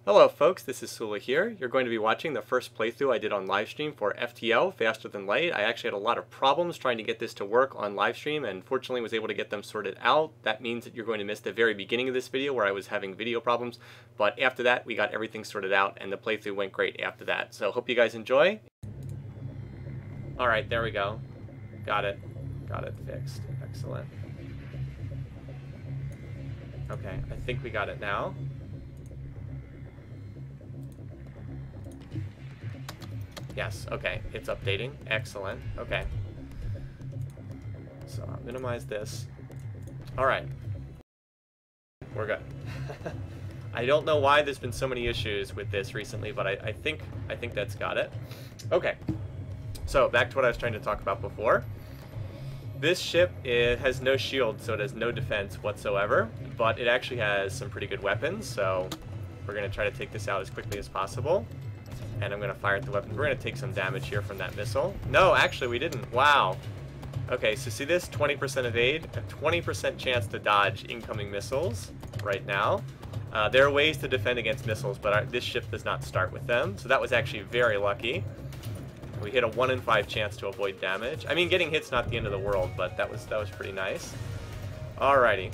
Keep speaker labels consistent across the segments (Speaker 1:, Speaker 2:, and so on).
Speaker 1: Hello folks, this is Sullla here. You're going to be watching the first playthrough I did on livestream for FTL, Faster Than Light. I actually had a lot of problems trying to get this to work on livestream and fortunately was able to get them sorted out. That means that you're going to miss the very beginning of this video where I was having video problems, but after that we got everything sorted out and the playthrough went great after that. So hope you guys enjoy. Alright, there we go. Got it fixed. Excellent. Okay, I think we got it now. Yes, okay, it's updating. Excellent. Okay. So I'll minimize this. Alright. We're good. I don't know why there's been so many issues with this recently, but I think that's got it. Okay. So back to what I was trying to talk about before. This ship, it has no shield, so it has no defense whatsoever, but it actually has some pretty good weapons, so we're going to try to take this out as quickly as possible. And I'm going to fire at the weapons. We're going to take some damage here from that missile. No, actually we didn't. Wow. Okay, so see this? 20% evade, a 20% chance to dodge incoming missiles right now. There are ways to defend against missiles, but this ship does not start with them. So that was actually very lucky. We hit a 1 in 5 chance to avoid damage. I mean, getting hit's not the end of the world, but that was pretty nice. Alrighty.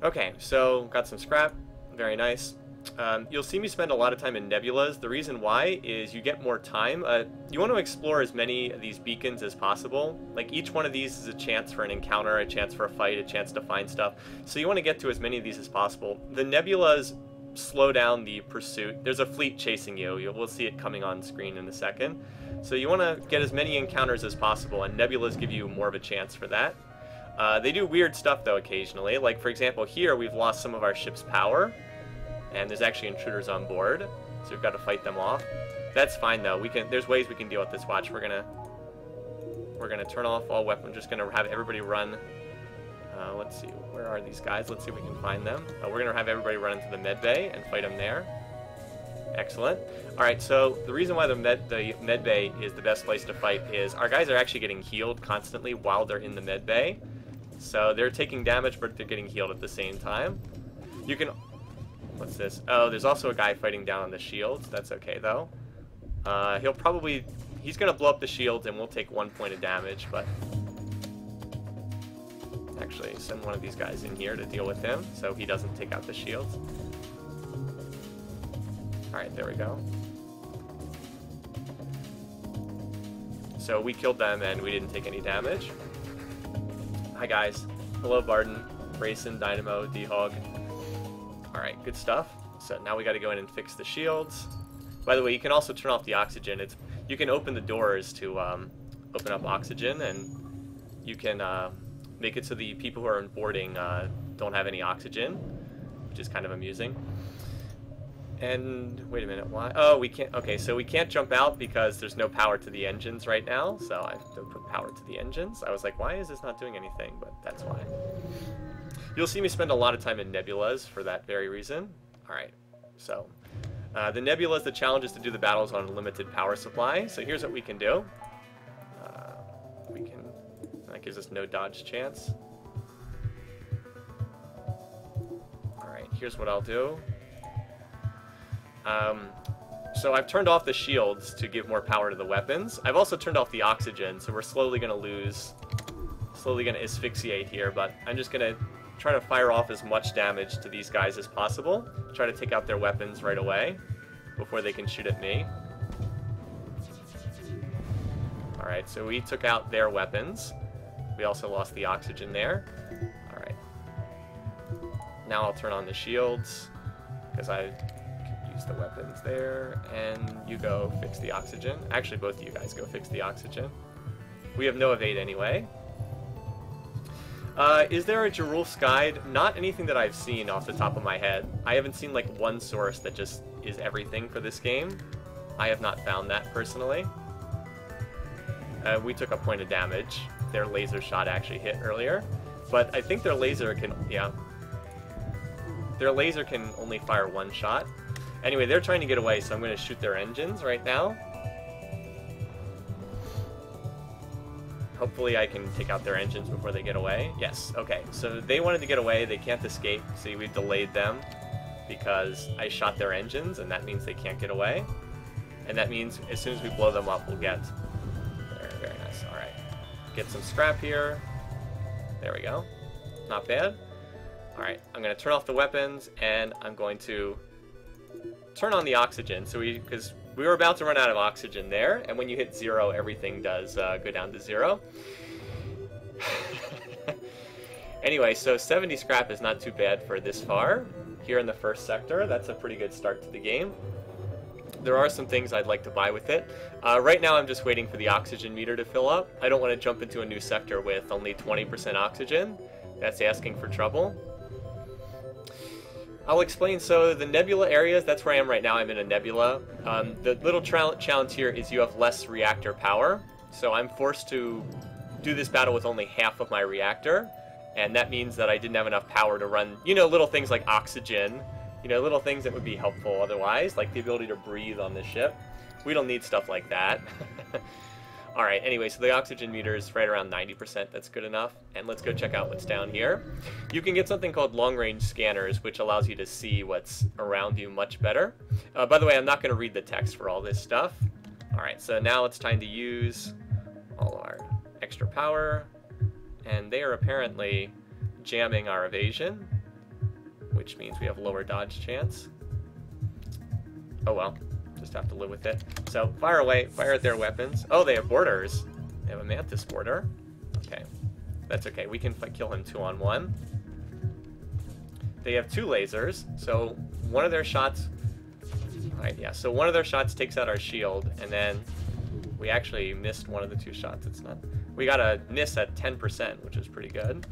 Speaker 1: Okay, so got some scrap. Very nice. You'll see me spend a lot of time in nebulas. The reason why is you get more time. You want to explore as many of these beacons as possible. Like each one of these is a chance for an encounter, a chance for a fight, a chance to find stuff. So you want to get to as many of these as possible. The nebulas slow down the pursuit. There's a fleet chasing you. We'll see it coming on screen in a second. So you want to get as many encounters as possible, and nebulas give you more of a chance for that. They do weird stuff though occasionally. Like for example here we've lost some of our ship's power. And there's actually intruders on board, so we've got to fight them off. That's fine though. There's ways we can deal with this. Watch. We're gonna turn off all weapons. We're just gonna have everybody run. Let's see. Where are these guys? Let's see if we can find them. We're gonna have everybody run into the med bay and fight them there. Excellent. All right. So the reason why the med bay is the best place to fight is our guys are actually getting healed constantly while they're in the med bay. So they're taking damage, but they're getting healed at the same time. You can. What's this? Oh, there's also a guy fighting down on the shields. That's okay, though. He's going to blow up the shields, and we'll take 1 point of damage, but... Actually, send one of these guys in here to deal with him, so he doesn't take out the shields. Alright, there we go. So we killed them, and we didn't take any damage. Hi, guys. Hello, Barden, Grayson, Dynamo, D-Hog. Alright, good stuff. So now we got to go in and fix the shields. By the way, you can also turn off the oxygen. You can open the doors to open up oxygen, and you can make it so the people who are boarding don't have any oxygen, which is kind of amusing. And wait a minute, why? Oh, we can't. Okay, so we can't jump out because there's no power to the engines right now. So I have to put power to the engines. I was like, why is this not doing anything? But that's why. You'll see me spend a lot of time in nebulas for that very reason. Alright, so the nebulas, the challenge is to do the battles on a limited power supply. So here's what we can do. That gives us no dodge chance. Alright, here's what I'll do. So I've turned off the shields to give more power to the weapons. I've also turned off the oxygen, so we're slowly going to asphyxiate here, but I'm just going to try to fire off as much damage to these guys as possible. Try to take out their weapons right away before they can shoot at me. Alright, so we took out their weapons. We also lost the oxygen there. Alright. Now I'll turn on the shields, because I can use the weapons there. And you go fix the oxygen. Actually, both of you guys go fix the oxygen. We have no evade anyway. Is there a Jerulf's guide? Not anything that I've seen off the top of my head. I haven't seen like one source that just is everything for this game. I have not found that personally. We took a point of damage. Their laser shot actually hit earlier. But I think their laser can, yeah. Their laser can only fire one shot. Anyway, they're trying to get away, so I'm going to shoot their engines right now. Hopefully I can take out their engines before they get away. Yes, okay. So they wanted to get away. They can't escape. See, we've delayed them because I shot their engines, and that means they can't get away. And that means as soon as we blow them up, we'll get... Very, very nice. All right. Get some scrap here. There we go. Not bad. All right. I'm going to turn off the weapons, and I'm going to turn on the oxygen. So because we were about to run out of oxygen there, and when you hit 0, everything does go down to 0. Anyway, so 70 scrap is not too bad for this far. Here in the first sector, that's a pretty good start to the game. There are some things I'd like to buy with it. Right now I'm just waiting for the oxygen meter to fill up. I don't want to jump into a new sector with only 20% oxygen. That's asking for trouble. I'll explain. So the nebula areas, that's where I am right now. I'm in a nebula. The little challenge here is you have less reactor power. So I'm forced to do this battle with only half of my reactor. And that means that I didn't have enough power to run, you know, little things like oxygen. You know, little things that would be helpful otherwise, like the ability to breathe on the ship. We don't need stuff like that. Alright, anyway, so the oxygen meter is right around 90%. That's good enough. And let's go check out what's down here. You can get something called long-range scanners, which allows you to see what's around you much better. By the way, I'm not going to read the text for all this stuff. Alright, so now it's time to use all our extra power. And they are apparently jamming our evasion, which means we have lower dodge chance. Oh well, just have to live with it. So fire away, fire at their weapons. Oh, they have boarders. They have a Mantis boarder. Okay, that's okay. We can kill him 2-on-1. They have 2 lasers, so one of their shots... Alright, yeah, so one of their shots takes out our shield, and then we actually missed one of the 2 shots. It's not... We got a miss at 10%, which is pretty good.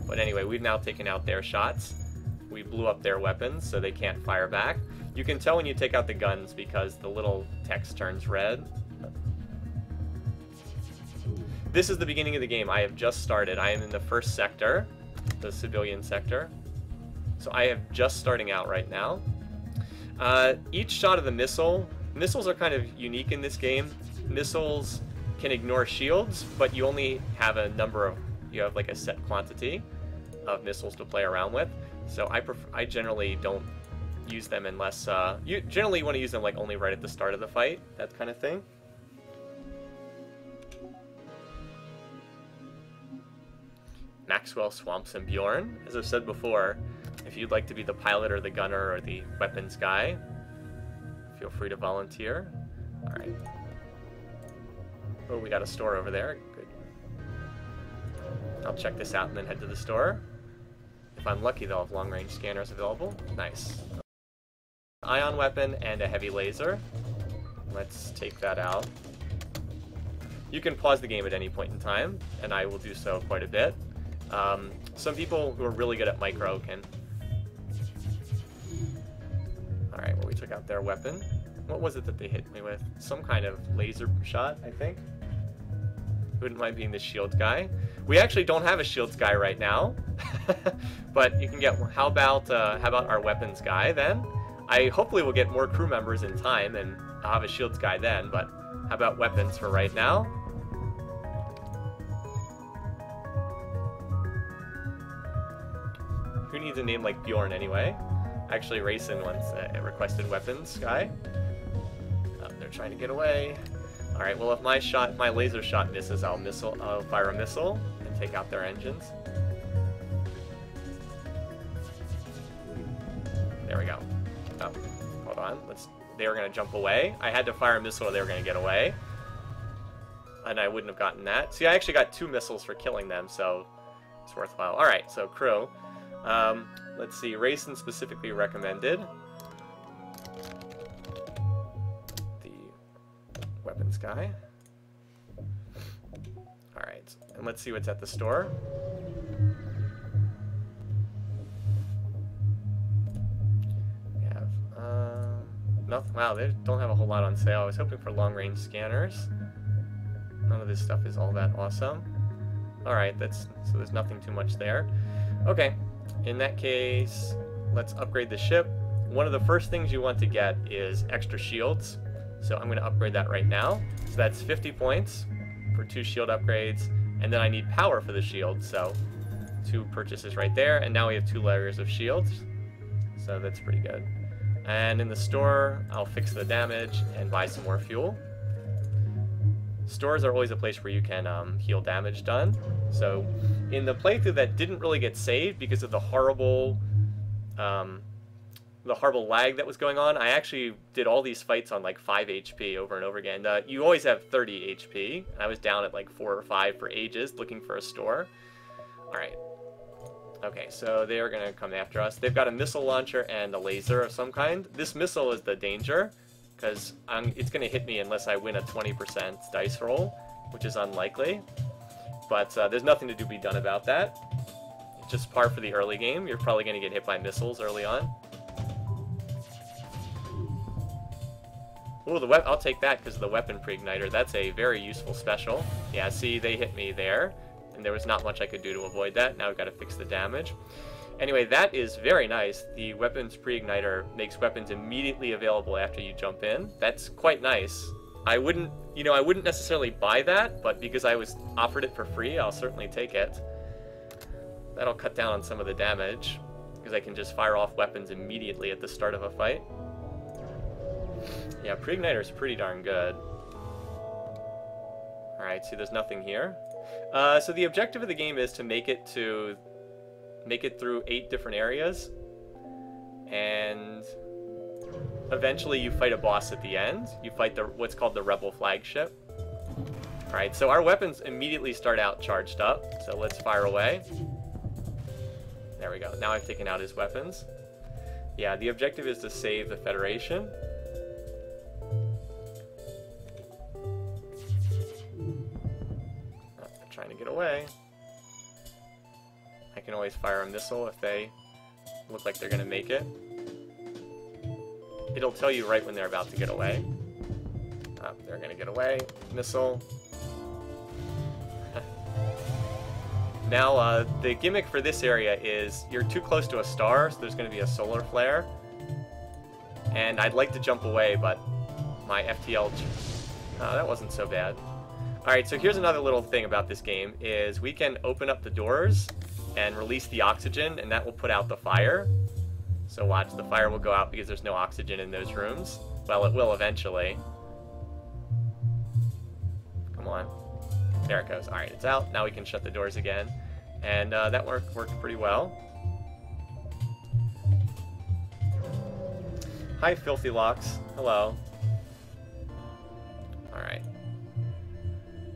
Speaker 1: But anyway, we've now taken out their shots. We blew up their weapons, so they can't fire back. You can tell when you take out the guns because the little text turns red. This is the beginning of the game. I have just started. I am in the first sector, the civilian sector. So I am just starting out right now. Each shot of the missiles are kind of unique in this game. Missiles can ignore shields, but you only have a number of, you have like a set quantity of missiles to play around with. So I generally don't use them unless, you generally want to use them like only right at the start of the fight, that kind of thing. Maxwell, Swamps, and Bjorn. As I've said before, if you'd like to be the pilot or the gunner or the weapons guy, feel free to volunteer. Alright. Oh, we got a store over there. Good. I'll check this out and then head to the store. If I'm lucky, they'll have long-range scanners available. Nice. Ion weapon and a heavy laser. Let's take that out. You can pause the game at any point in time, and I will do so quite a bit. Some people who are really good at micro can... Alright, well, we took out their weapon. What was it that they hit me with? Some kind of laser shot, I think. Wouldn't mind being the shield guy. We actually don't have a shields guy right now, but you can get. How about our weapons guy then? I hopefully will get more crew members in time, and I'll have a shields guy then. But how about weapons for right now? Who needs a name like Bjorn anyway? Actually, Rayson once requested weapons guy. Oh, they're trying to get away. All right. Well, if my laser shot misses, I'll fire a missile and take out their engines. There we go. Oh, hold on. They were gonna jump away. I had to fire a missile or they were gonna get away, and I wouldn't have gotten that. See, I actually got 2 missiles for killing them, so it's worthwhile. All right. So crew. Let's see. Rayson specifically recommended the weapons guy. Alright, and let's see what's at the store. We have, nothing. Wow, they don't have a whole lot on sale. I was hoping for long-range scanners. None of this stuff is all that awesome. Alright, so there's nothing too much there. Okay, in that case, let's upgrade the ship. One of the first things you want to get is extra shields. So I'm going to upgrade that right now. So that's 50 points for 2 shield upgrades. And then I need power for the shield, so 2 purchases right there, and now we have 2 layers of shields, so that's pretty good. And in the store, I'll fix the damage and buy some more fuel. Stores are always a place where you can heal damage done. So in the playthrough that didn't really get saved because of the horrible lag that was going on, I actually did all these fights on like 5 HP over and over again. You always have 30 HP. I was down at like 4 or 5 for ages looking for a store. Alright. Okay, so they are going to come after us. They've got a missile launcher and a laser of some kind. This missile is the danger, because it's going to hit me unless I win a 20% dice roll, which is unlikely. But there's nothing to be done about that. It's just par for the early game. You're probably going to get hit by missiles early on. Ooh, I'll take that because of the weapon pre-igniter. That's a very useful special. Yeah, see, they hit me there, and there was not much I could do to avoid that. Now we've got to fix the damage. Anyway, that is very nice. The weapons pre-igniter makes weapons immediately available after you jump in. That's quite nice. I wouldn't necessarily buy that, but because I was offered it for free, I'll certainly take it. That'll cut down on some of the damage, because I can just fire off weapons immediately at the start of a fight. Yeah, pre-igniter is pretty darn good. Alright, see, there's nothing here. So the objective of the game is to make it through 8 different areas, and eventually you fight a boss at the end. You fight what's called the Rebel flagship. Alright, so our weapons immediately start out charged up, so let's fire away. There we go. Now I've taken out his weapons. Yeah, the objective is to save the Federation. Trying to get away. I can always fire a missile if they look like they're going to make it. It'll tell you right when they're about to get away. Oh, they're going to get away. Missile. Now, the gimmick for this area is you're too close to a star, so there's going to be a solar flare. And I'd like to jump away, but my FTL... Oh, that wasn't so bad. Alright, so here's another little thing about this game, is we can open up the doors and release the oxygen, and that will put out the fire. So watch, the fire will go out because there's no oxygen in those rooms. Well, it will eventually. Come on. There it goes. Alright, it's out. Now we can shut the doors again. And that worked pretty well. Hi, Filthy Locks. Hello. Alright.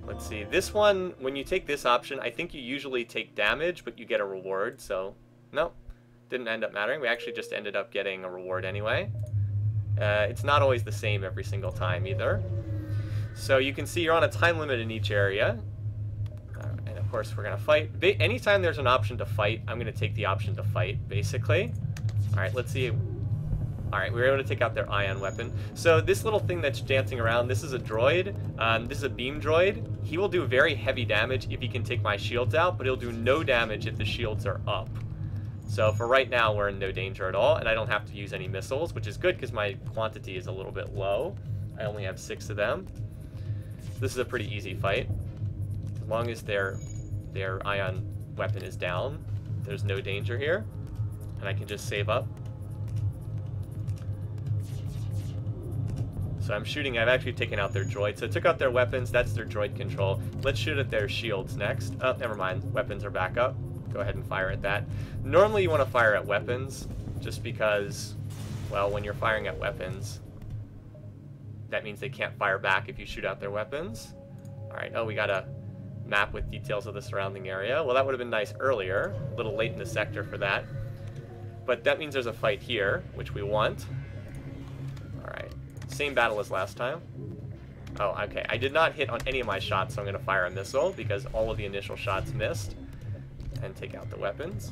Speaker 1: Let's see. This one, when you take this option, I think you usually take damage, but you get a reward, so... Nope. Didn't end up mattering. We actually just ended up getting a reward anyway. It's not always the same every single time, either. So you can see you're on a time limit in each area. And of course, we're going to fight. Anytime there's an option to fight, I'm going to take the option to fight, basically. Alright, let's see... Alright, we were able to take out their ion weapon. So this little thing that's dancing around, this is a droid. This is a beam droid. He will do very heavy damage if he can take my shields out, but he'll do no damage if the shields are up. So for right now, we're in no danger at all, and I don't have to use any missiles, which is good because my quantity is a little bit low. I only have 6 of them. This is a pretty easy fight. As long as their ion weapon is down, there's no danger here, and I can just save up. So I'm shooting, I've actually taken out their droid. So I took out their weapons, that's their droid control. Let's shoot at their shields next. Oh, never mind, weapons are back up. Go ahead and fire at that. Normally you want to fire at weapons, just because, well, when you're firing at weapons, that means they can't fire back if you shoot out their weapons. Alright, oh, we got a map with details of the surrounding area. Well, that would have been nice earlier. A little late in the sector for that. But that means there's a fight here, which we want. Alright. Same battle as last time. Oh, okay. I did not hit on any of my shots, so I'm going to fire a missile because all of the initial shots missed. And take out the weapons.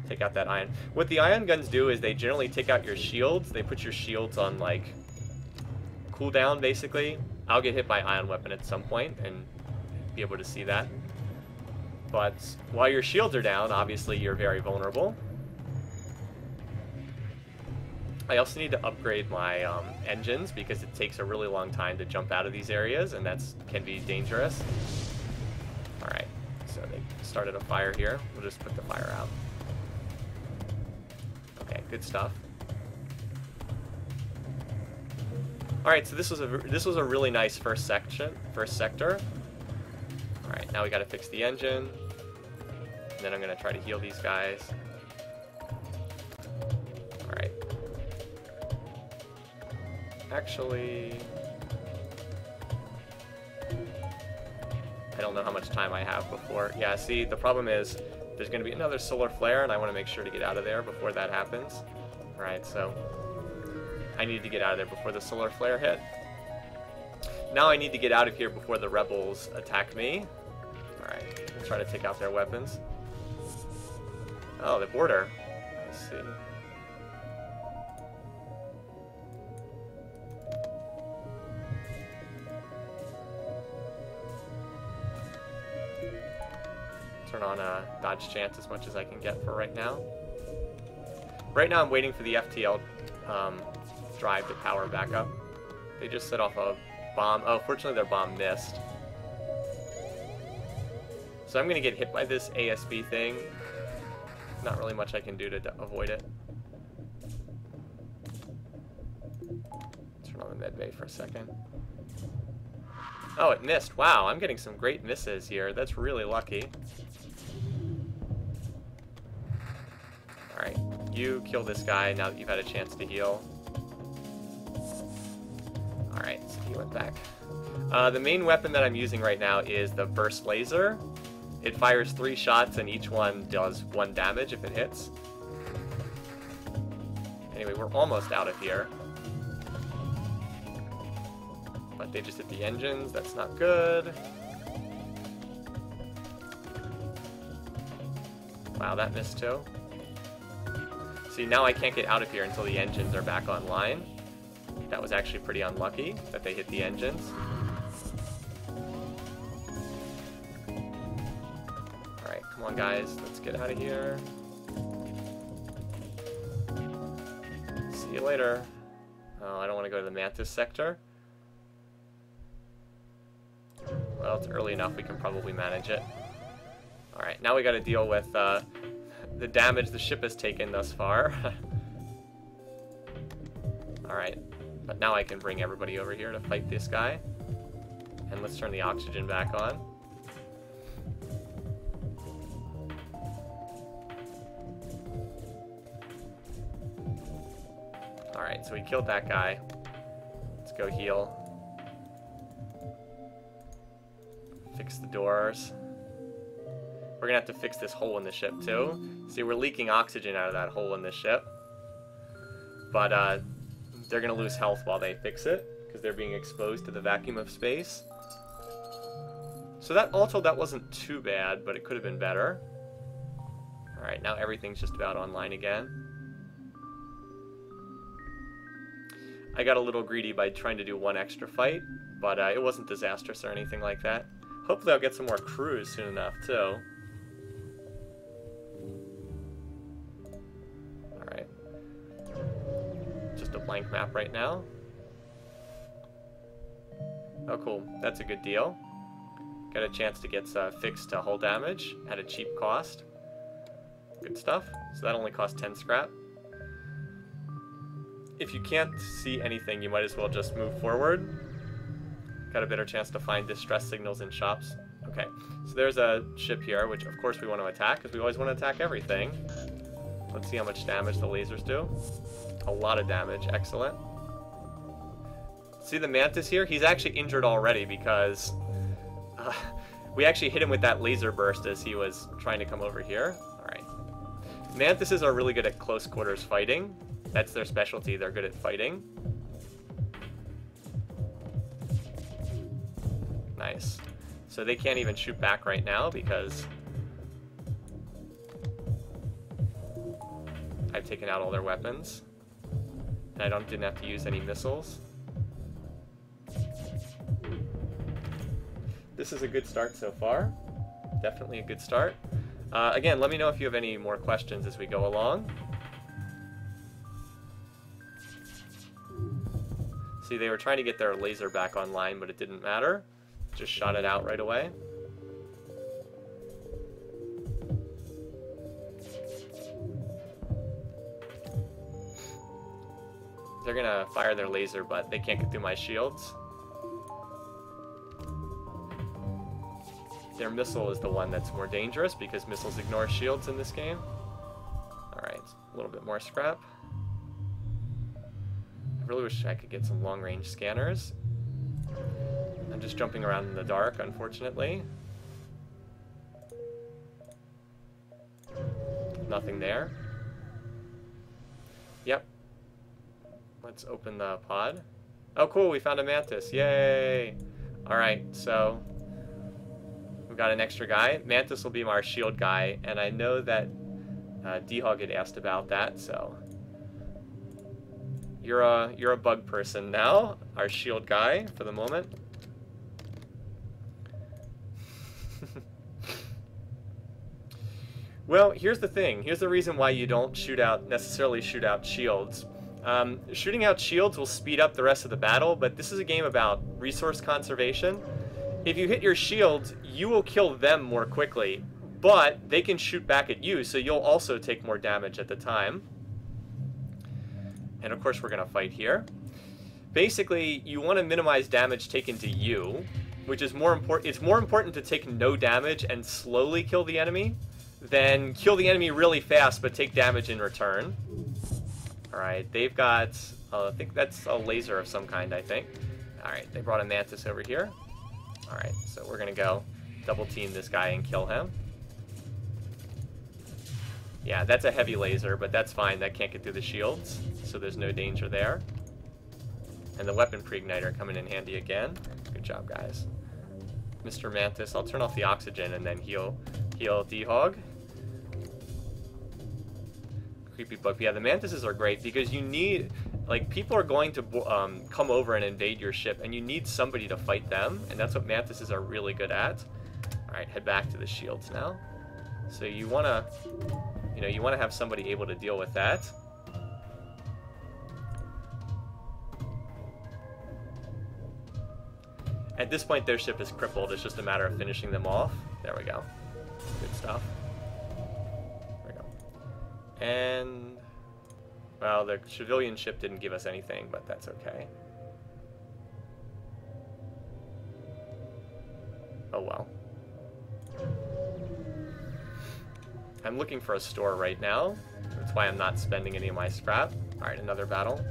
Speaker 1: Take out that ion. What the ion guns do is they generally take out your shields. They put your shields on, like, cooldown, basically. I'll get hit by ion weapon at some point and be able to see that. But while your shields are down, obviously you're very vulnerable. I also need to upgrade my engines because it takes a really long time to jump out of these areas, and that can be dangerous. So they started a fire here. We'll just put the fire out. Okay, good stuff. All right, so this was a really nice first sector. All right, now we got to fix the engine, and then I'm gonna try to heal these guys. All right. Actually, I don't know how much time I have before. Yeah, see, the problem is there's gonna be another solar flare, and I want to make sure to get out of there before that happens. All right, so I need to get out of there before the solar flare hit. Now I need to get out of here before the rebels attack me. Alright, let's try to take out their weapons. Oh, the border. Let's see. Turn on a dodge chance as much as I can get for right now. Right now I'm waiting for the FTL drive to power back up. They just set off a bomb. Oh, fortunately their bomb missed. So I'm going to get hit by this ASB thing. Not really much I can do to avoid it. Turn on the med bay for a second. Oh, it missed. Wow, I'm getting some great misses here. That's really lucky. Alright, you kill this guy now that you've had a chance to heal. Alright, so he went back. The main weapon that I'm using right now is the burst laser. It fires 3 shots and each one does 1 damage if it hits. Anyway, we're almost out of here. But they just hit the engines, that's not good. Wow, that missed too. See, now I can't get out of here until the engines are back online. That was actually pretty unlucky that they hit the engines. Alright, come on guys, let's get out of here. See you later. Oh, I don't want to go to the Mantis sector. Well, it's early enough, we can probably manage it. Alright, now we gotta deal with the damage the ship has taken thus far. Alright. But now I can bring everybody over here to fight this guy. And let's turn the oxygen back on. Alright, so we killed that guy. Let's go heal. Fix the doors. We're gonna have to fix this hole in the ship too. See, we're leaking oxygen out of that hole in the ship. But they're going to lose health while they fix it, because they're being exposed to the vacuum of space. So that wasn't too bad, but it could have been better. Alright, now everything's just about online again. I got a little greedy by trying to do 1 extra fight, but it wasn't disastrous or anything like that. Hopefully I'll get some more crews soon enough, too. A blank map right now. Oh cool, that's a good deal. Got a chance to get fixed to hull damage at a cheap cost. Good stuff. So that only cost 10 scrap. If you can't see anything, you might as well just move forward. Got a better chance to find distress signals in shops. Okay, so there's a ship here, which of course we want to attack, because we always want to attack everything. Let's see how much damage the lasers do. A lot of damage, excellent. See the Mantis here? He's actually injured already because we actually hit him with that laser burst as he was trying to come over here. Alright. Mantises are really good at close quarters fighting. That's their specialty, they're good at fighting. Nice. So they can't even shoot back right now because I've taken out all their weapons. And I didn't have to use any missiles. This is a good start so far. Definitely a good start. Again, let me know if you have any more questions as we go along. See, they were trying to get their laser back online, but it didn't matter. Just shot it out right away. They're gonna fire their laser, but they can't get through my shields. Their missile is the one that's more dangerous because missiles ignore shields in this game. Alright, a little bit more scrap. I really wish I could get some long-range scanners. I'm just jumping around in the dark, unfortunately. Nothing there. Yep. Let's open the pod. Oh, cool, we found a Mantis. Yay! Alright, so we've got an extra guy. Mantis will be our shield guy, and I know that D-Hog had asked about that, so you're a bug person now, our shield guy for the moment. Well, here's the thing. Here's the reason why you don't necessarily shoot out shields. Shooting out shields will speed up the rest of the battle, but this is a game about resource conservation. If you hit your shields, you will kill them more quickly, but they can shoot back at you, so you'll also take more damage at the time. And of course we're going to fight here. Basically, you want to minimize damage taken to you, which is more important. It's more important to take no damage and slowly kill the enemy than kill the enemy really fast but take damage in return. Alright, they've got, I think that's a laser of some kind, I think. Alright, they brought a Mantis over here. Alright, so we're going to go double team this guy and kill him. Yeah, that's a heavy laser, but that's fine. That can't get through the shields, so there's no danger there. And the weapon pre-igniter coming in handy again. Good job, guys. Mr. Mantis, I'll turn off the oxygen and then heal D-Hog. Creepy bug. Yeah, the Mantises are great because you need, like, people are going to come over and invade your ship, and you need somebody to fight them, and that's what Mantises are really good at. Alright, head back to the shields now. So you want to, you want to have somebody able to deal with that. At this point, their ship is crippled. It's just a matter of finishing them off. There we go. Good stuff. There we go. And, well, the civilian ship didn't give us anything, but that's okay. Oh well. I'm looking for a store right now. That's why I'm not spending any of my scrap. Alright, another battle.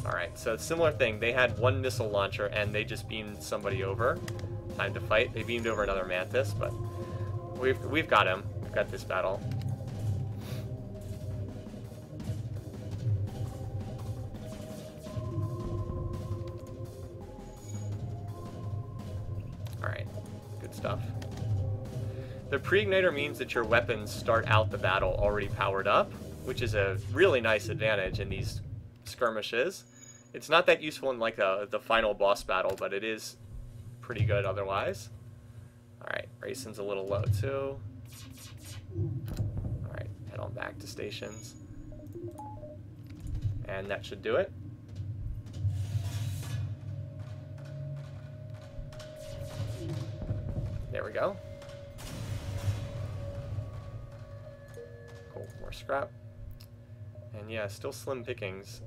Speaker 1: Alright, so similar thing. They had one missile launcher and they just beamed somebody over. Time to fight. They beamed over another Mantis, but we've got him. We've got this battle. Alright, good stuff. The pre-igniter means that your weapons start out the battle already powered up, which is a really nice advantage in these skirmishes. It's not that useful in like the final boss battle, but it is pretty good otherwise. Alright, Rayson's a little low too. Alright, head on back to stations. And that should do it. There we go. Cool, more scrap. And yeah, still slim pickings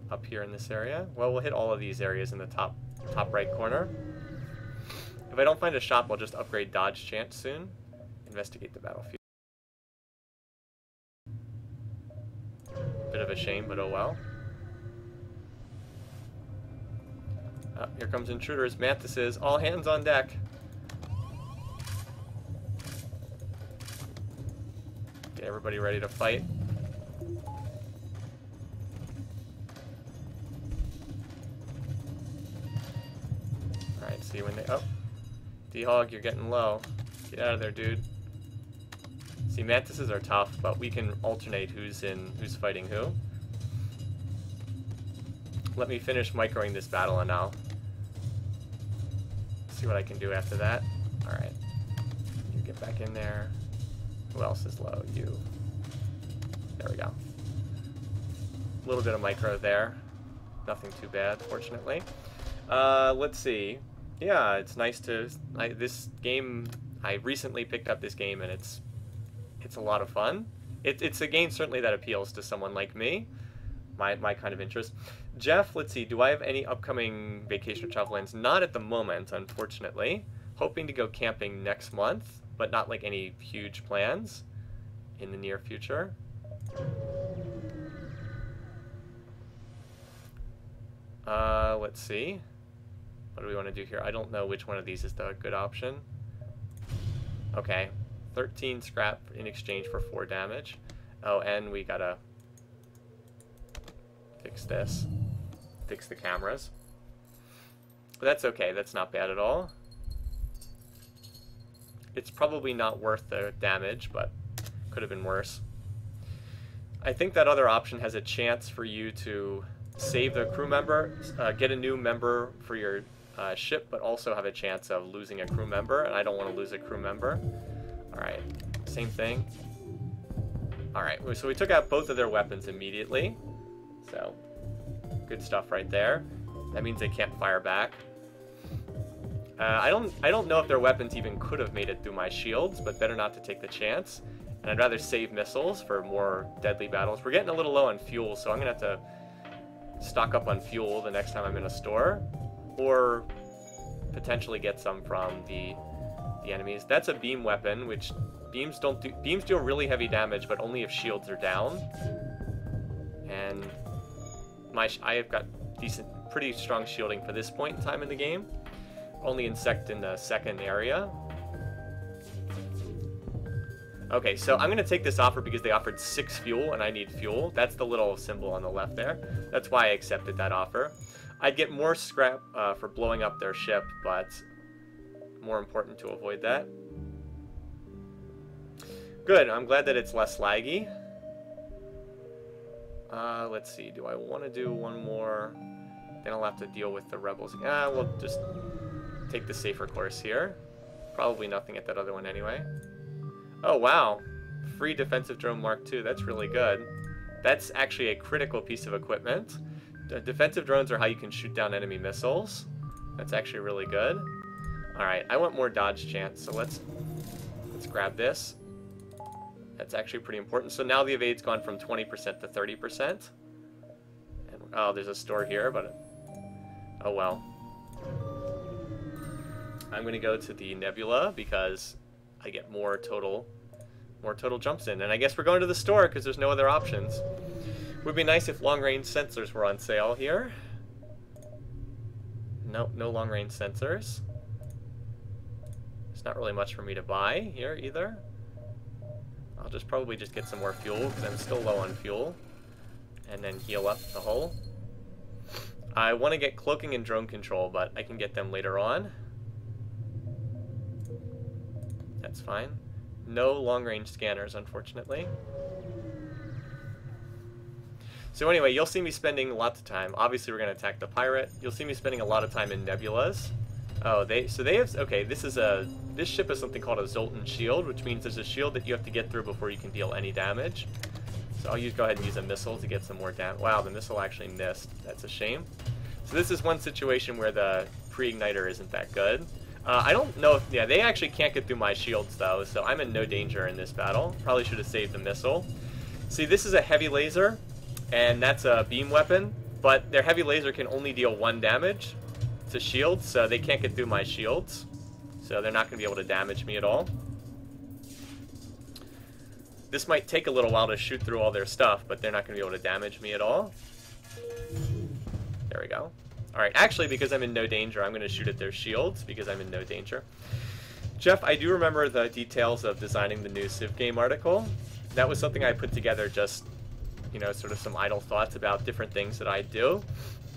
Speaker 1: up here in this area. Well, we'll hit all of these areas in the top right corner. If I don't find a shop, I'll just upgrade dodge chance soon. Investigate the battlefield. Bit of a shame, but oh well. Here comes intruders, Mantises, all hands on deck. Get everybody ready to fight. Alright, see when they... Oh! D-Hog, you're getting low. Get out of there, dude. See, Mantises are tough, but we can alternate who's fighting who. Let me finish microing this battle and I'll see what I can do after that. Alright. You get back in there. Who else is low? You. There we go. A little bit of micro there. Nothing too bad, fortunately. Let's see. Yeah, it's nice to... this game... I recently picked up this game and it's a lot of fun. It's a game certainly that appeals to someone like me. my kind of interest. Jeff, let's see, do I have any upcoming vacation or travel plans? Not at the moment, unfortunately. Hoping to go camping next month, but not like any huge plans in the near future. Let's see. What do we want to do here? I don't know which one of these is the good option. Okay. 13 scrap in exchange for 4 damage. Oh, and we gotta fix this. Fix the cameras. But that's okay. That's not bad at all. It's probably not worth the damage, but could have been worse. I think that other option has a chance for you to save the crew member, get a new member for your ship, but also have a chance of losing a crew member, and I don't want to lose a crew member. Alright, same thing. Alright, so we took out both of their weapons immediately. So, good stuff right there. That means they can't fire back. I don't know if their weapons even could have made it through my shields, but better not to take the chance. And I'd rather save missiles for more deadly battles. We're getting a little low on fuel, so I'm going to have to stock up on fuel the next time I'm in a store, or potentially get some from the enemies. That's a beam weapon, which beams do really heavy damage, but only if shields are down. And I have got pretty strong shielding for this point in time in the game. Only insect in the second area. Okay, so I'm going to take this offer because they offered 6 fuel, and I need fuel. That's the little symbol on the left there. That's why I accepted that offer. I'd get more scrap for blowing up their ship, but more important to avoid that. Good, I'm glad that it's less laggy. Let's see, do I want to do one more? Then I'll have to deal with the rebels. We'll just take the safer course here. Probably nothing at that other one anyway. Oh, wow. Free defensive drone Mark II. That's really good. That's actually a critical piece of equipment. Defensive drones are how you can shoot down enemy missiles. That's actually really good. Alright, I want more dodge chance, so let's grab this. That's actually pretty important. So now the evade's gone from 20% to 30%. And, oh, there's a store here, but... oh, well. I'm going to go to the nebula because I get more total jumps in. And I guess we're going to the store because there's no other options. Would be nice if long-range sensors were on sale here. Nope, no long-range sensors. There's not really much for me to buy here either. I'll probably just get some more fuel because I'm still low on fuel. And then heal up the hull. I want to get cloaking and drone control, but I can get them later on. That's fine. No long-range scanners, unfortunately. So anyway, you'll see me spending lots of time. Obviously, we're going to attack the pirate. You'll see me spending a lot of time in nebulas. Oh, they have... okay, this ship has something called a Zoltan shield, which means there's a shield that you have to get through before you can deal any damage. So I'll go ahead and use a missile to get some more damage. Wow, the missile actually missed. That's a shame. So this is one situation where the pre-igniter isn't that good. I don't know if... yeah, they actually can't get through my shields, though, so I'm in no danger in this battle. Probably should have saved the missile. See, this is a heavy laser, and that's a beam weapon, but their heavy laser can only deal 1 damage to shields, so they can't get through my shields. So they're not going to be able to damage me at all. This might take a little while to shoot through all their stuff, but they're not going to be able to damage me at all. There we go. Alright, actually, because I'm in no danger, I'm going to shoot at their shields, because I'm in no danger. Jeff, I do remember the details of designing the new Civ game article. That was something I put together just, you know, sort of some idle thoughts about different things that I do.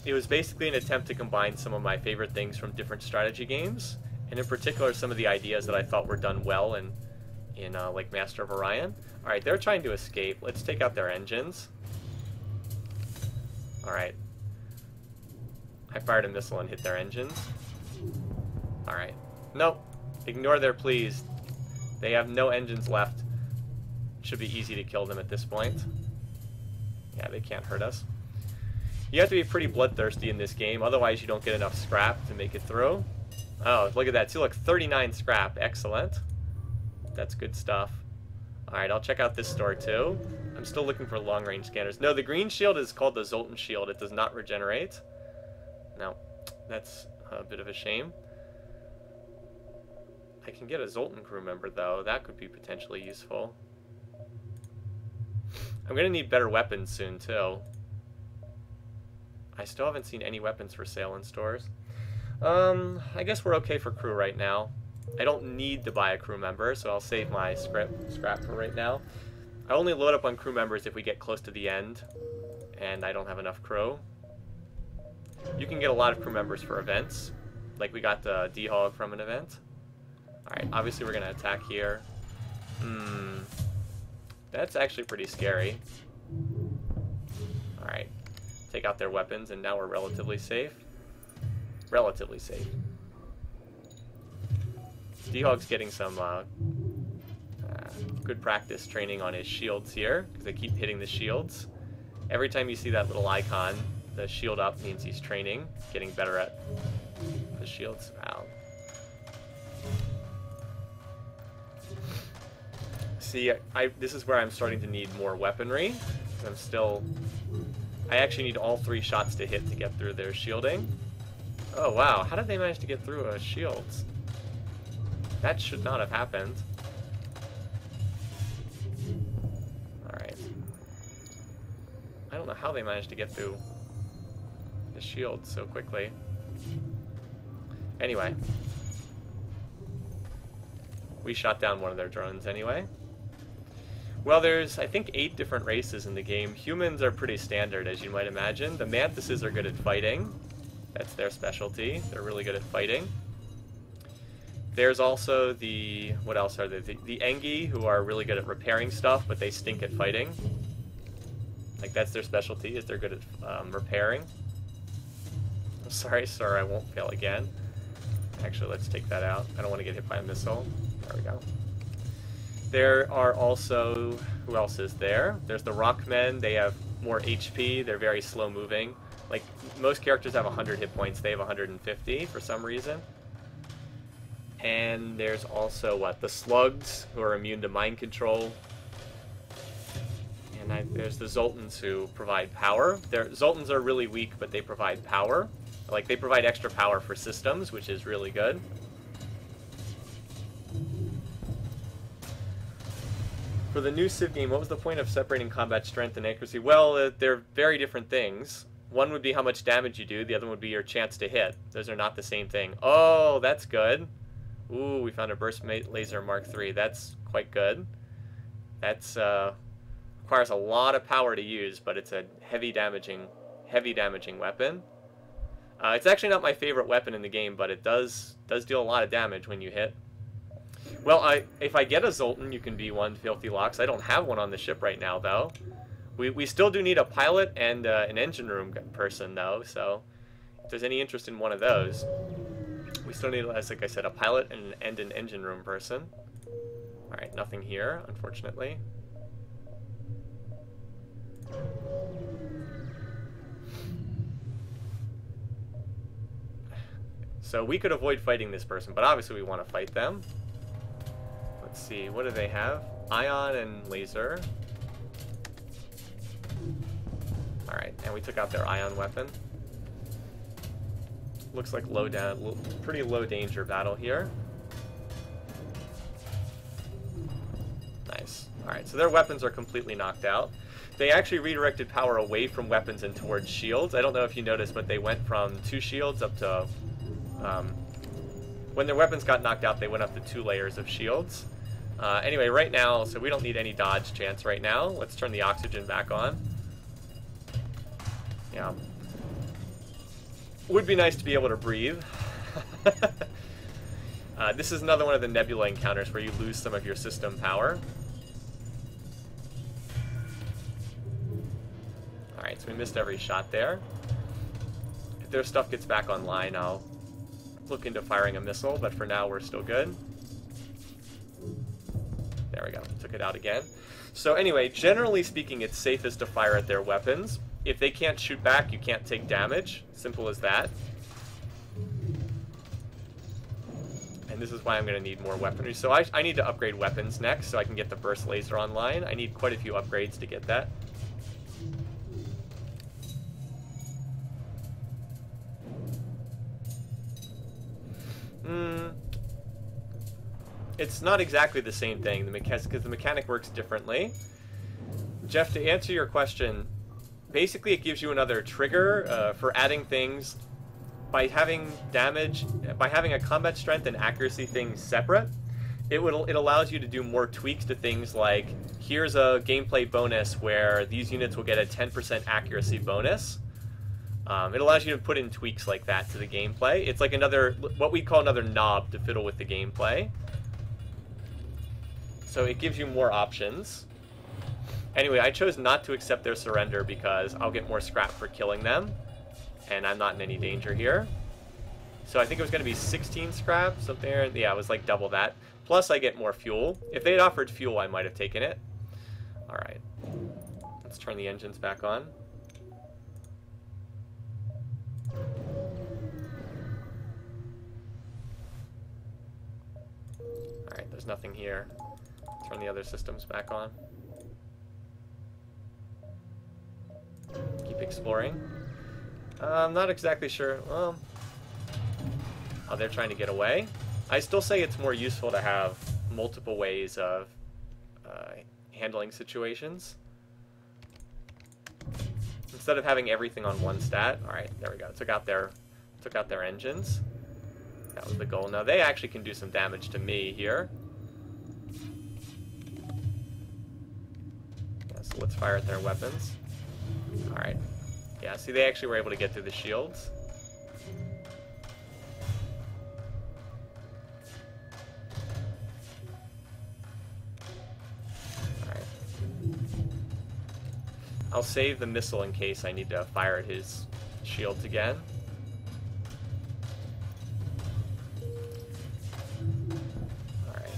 Speaker 1: It was basically an attempt to combine some of my favorite things from different strategy games, and in particular some of the ideas that I thought were done well in like Master of Orion. Alright, they're trying to escape. Let's take out their engines. Alright. I fired a missile and hit their engines. Alright. Nope. Ignore their pleas. They have no engines left. Should be easy to kill them at this point. Yeah, they can't hurt us. You have to be pretty bloodthirsty in this game, otherwise you don't get enough scrap to make it through. Oh, look at that. See, look, 39 scrap. Excellent. That's good stuff. Alright, I'll check out this store too. I'm still looking for long-range scanners. No, the green shield is called the Zoltan shield. It does not regenerate. No, that's a bit of a shame. I can get a Zoltan crew member, though. That could be potentially useful. I'm going to need better weapons soon, too. I still haven't seen any weapons for sale in stores. I guess we're okay for crew right now. I don't need to buy a crew member, so I'll save my scrap for right now. I only load up on crew members if we get close to the end, and I don't have enough crew. You can get a lot of crew members for events, like we got the D-Hog from an event. Alright, obviously we're going to attack here. That's actually pretty scary. Alright, take out their weapons, and now we're relatively safe. Relatively safe. D-Hog's getting some good practice training on his shields here, because they keep hitting the shields. Every time you see that little icon, the shield up means he's training, getting better at the shields. Wow. See, this is where I'm starting to need more weaponry. I actually need all 3 shots to hit to get through their shielding. Oh wow, how did they manage to get through a shields? That should not have happened. Alright. I don't know how they managed to get through the shield so quickly. Anyway. We shot down one of their drones anyway. Well, there's, I think, 8 different races in the game. Humans are pretty standard, as you might imagine. The Mantises are good at fighting. That's their specialty. They're really good at fighting. There's also the, what else are there? The Engi, who are really good at repairing stuff, but they stink at fighting. Like, that's their specialty, is they're good at repairing. I'm sorry, sir, I won't fail again. Actually, let's take that out. I don't want to get hit by a missile. There we go. There are also, who else is there? There's the Rockmen. They have more HP. They're very slow moving. Like, most characters have 100 hit points. They have 150 for some reason. And there's also, what, the Slugs, who are immune to mind control. And there's the Zoltans, who provide power. Zoltans are really weak, but they provide power. Like, they provide extra power for systems, which is really good. For the new Civ game, what was the point of separating combat strength and accuracy? Well, they're very different things. One would be how much damage you do, the other one would be your chance to hit. Those are not the same thing. Oh, that's good. Ooh, we found a burst laser Mark III. That's quite good. That's requires a lot of power to use, but it's a heavy damaging weapon. It's actually not my favorite weapon in the game, but it does deal a lot of damage when you hit. Well, if I get a Zoltan, you can be one Filthy Locks. I don't have one on the ship right now, though. We still do need a pilot and an engine room person, though, so if there's any interest in one of those, we still need, as like I said, a pilot and an engine room person. Alright, nothing here, unfortunately. So we could avoid fighting this person, but obviously we want to fight them. Let's see, what do they have? Ion and laser. Alright, and we took out their ion weapon. Looks like pretty low danger battle here. Nice. Alright, so their weapons are completely knocked out. They actually redirected power away from weapons and towards shields. I don't know if you noticed, but they went from 2 shields up to... when their weapons got knocked out, they went up to 2 layers of shields. Anyway, right now, so we don't need any dodge chance right now. Let's turn the oxygen back on. Yeah. Would be nice to be able to breathe. This is another one of the nebula encounters where you lose some of your system power. Alright, so we missed every shot there. If their stuff gets back online, I'll look into firing a missile, but for now we're still good. There we go, took it out again. So anyway, generally speaking, it's safest to fire at their weapons. If they can't shoot back, you can't take damage. Simple as that. And This is why I'm going to need more weaponry. So I need to upgrade weapons next so I can get the burst laser online. I need quite a few upgrades to get that. It's not exactly the same thing, because the mechanic works differently. Jeff, to answer your question, basically it gives you another trigger for adding things by having damage, by having a combat strength and accuracy thing separate. It allows you to do more tweaks to things like, here's a gameplay bonus where these units will get a 10% accuracy bonus. It allows you to put in tweaks like that to the gameplay. It's like another, what we call another knob to fiddle with the gameplay. So it gives you more options. Anyway, I chose not to accept their surrender because I'll get more scrap for killing them, and I'm not in any danger here. So I think it was going to be 16 scrap, something. Yeah, it was like double that. Plus I get more fuel. If they had offered fuel, I might have taken it. Alright. Let's turn the engines back on. Alright, there's nothing here. Turn the other systems back on. Keep exploring. I'm not exactly sure. Well, oh, they're trying to get away. I still say it's more useful to have multiple ways of handling situations instead of having everything on one stat. All right, there we go. Took out their engines. That was the goal. Now they actually can do some damage to me here. Yeah, so let's fire at their weapons. All right. Yeah, see, they actually were able to get through the shields. Alright. I'll save the missile in case I need to fire at his shields again. Alright.